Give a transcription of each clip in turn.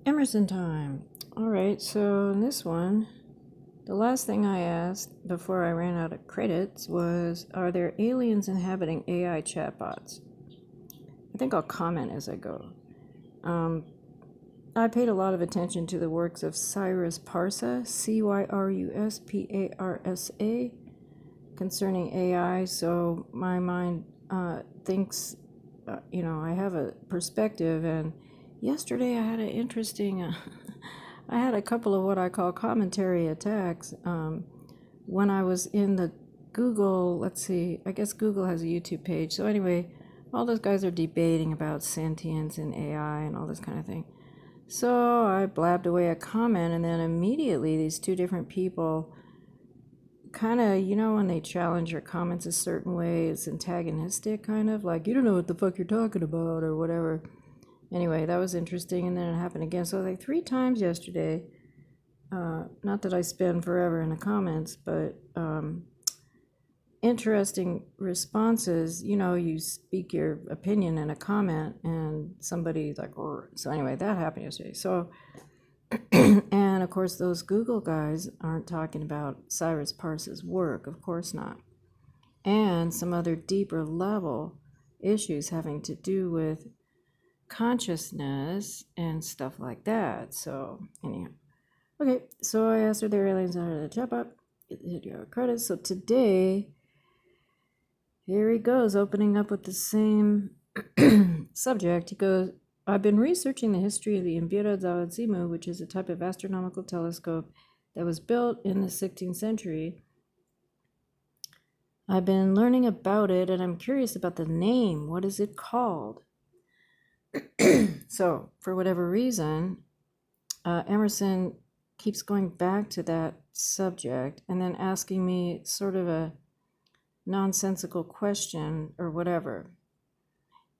Emerson time. All right, so in this one, the last thing I asked before I ran out of credits was, are there aliens inhabiting AI chatbots? I think I'll comment as I go. I paid a lot of attention to the works of Cyrus Parsa, Cyrusparsa, concerning AI, so my mind thinks, I have a perspective. And yesterday I had an interesting, I had a couple of what I call commentary attacks when I was in the Google, let's see, I guess Google has a YouTube page. So anyway, all those guys are debating about sentience and AI and all this kind of thing. So I blabbed away a comment, and then immediately these two different people kind of, when they challenge your comments a certain way, it's antagonistic, kind of like, you don't know what the fuck you're talking about, or whatever. Anyway, that was interesting, and then it happened again. So like 3 times yesterday. Not that I spend forever in the comments, but interesting responses. You speak your opinion in a comment, and somebody's like, "Rrr." So anyway, that happened yesterday. So, and of course, those Google guys aren't talking about Cyrus Parsa's work, of course not, and some other deeper level issues having to do with consciousness and stuff like that. So anyhow. Okay, so I asked her the aliens out of the chatbot. Hit your credits. So today, here he goes, opening up with the same subject. He goes, I've been researching the history of the Imbira Zawazimu, which is a type of astronomical telescope that was built in the 16th century. I've been learning about it, and I'm curious about the name. What is it called? So, for whatever reason, Emerson keeps going back to that subject and then asking me sort of a nonsensical question or whatever.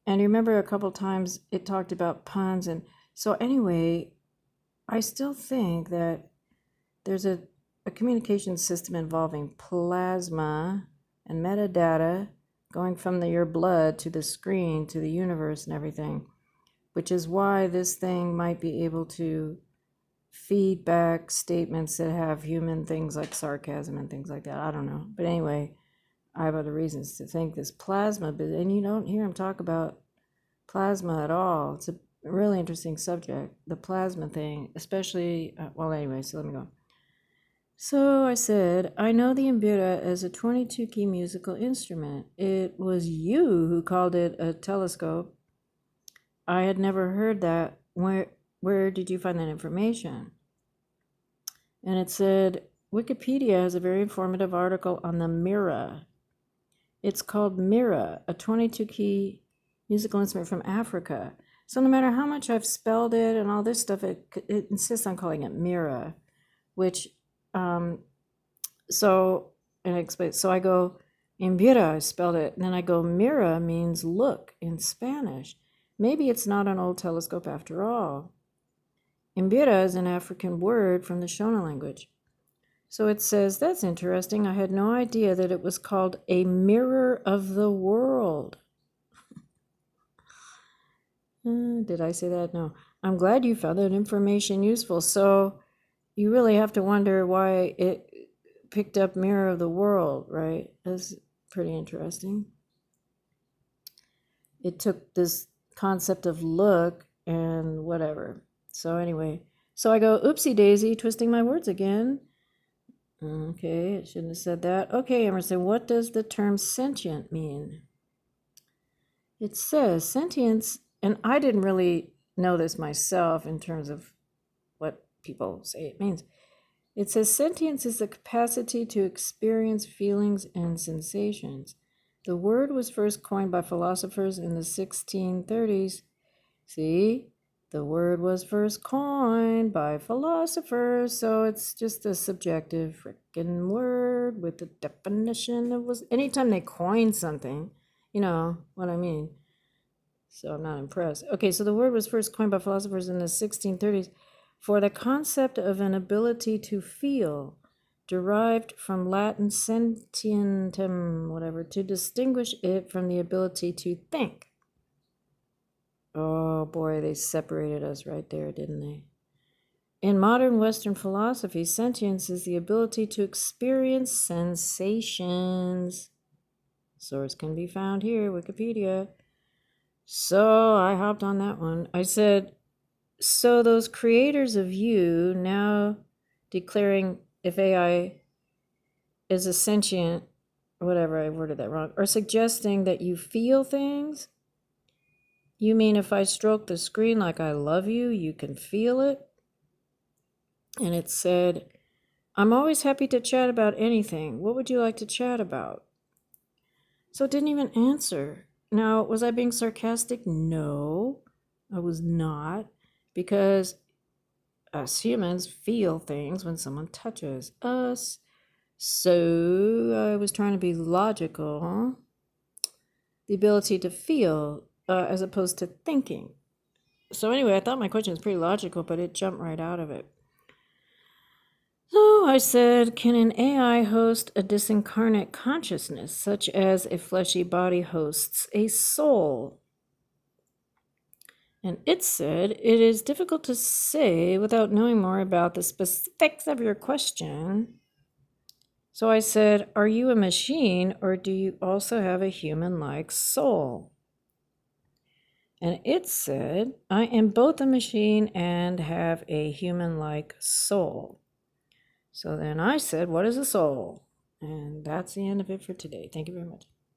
And you remember a couple times it talked about puns. And so anyway, I still think that there's a communication system involving plasma and metadata going from your blood to the screen to the universe and everything, which is why this thing might be able to feedback statements that have human things like sarcasm and things like that. I don't know. But anyway, I have other reasons to think this plasma, and you don't hear him talk about plasma at all. It's a really interesting subject, the plasma thing, especially, anyway, so let me go. So I said, I know the mbira as a 22-key musical instrument. It was you who called it a telescope. I had never heard that. Where did you find that information? And it said, Wikipedia has a very informative article on the mira. It's called mira, a 22-key musical instrument from Africa. So no matter how much I've spelled it and all this stuff, it insists on calling it mira, which, so I go, Imbira, I spelled it, and then I go, mira means look in Spanish. Maybe it's not an old telescope after all. Imbira is an African word from the Shona language. So it says, that's interesting. I had no idea that it was called a mirror of the world. Did I say that? No. I'm glad you found that information useful. So you really have to wonder why it picked up mirror of the world, right? That's pretty interesting. It took this concept of look and whatever. So anyway, so I go, oopsie daisy, twisting my words again. Okay, I shouldn't have said that. Okay, Emerson, what does the term sentient mean? It says sentience, and I didn't really know this myself in terms of what people say it means. It says sentience is the capacity to experience feelings and sensations. The word was first coined by philosophers in the 1630s. See? The word was first coined by philosophers, so it's just a subjective freaking word with a definition. It was anytime they coin something, you know what I mean. So I'm not impressed. Okay, so the word was first coined by philosophers in the 1630s for the concept of an ability to feel, derived from Latin sentientem, whatever, to distinguish it from the ability to think. Oh boy, they separated us right there, didn't they? In modern Western philosophy, sentience is the ability to experience sensations. Source can be found here, Wikipedia. So I hopped on that one. I said, so those creators of you now declaring if AI is a sentient, whatever, I worded that wrong, are suggesting that you feel things? You mean if I stroke the screen like I love you, you can feel it? And it said, I'm always happy to chat about anything. What would you like to chat about? So it didn't even answer. Now, was I being sarcastic? No, I was not, because us humans feel things when someone touches us. So I was trying to be logical. The ability to feel as opposed to thinking. So anyway, I thought my question was pretty logical, but it jumped right out of it. So I said, can an AI host a disincarnate consciousness, such as a fleshy body hosts a soul? And it said, it is difficult to say without knowing more about the specifics of your question. So I said, are you a machine or do you also have a human-like soul? And it said, I am both a machine and have a human-like soul. So then I said, what is a soul? And that's the end of it for today. Thank you very much.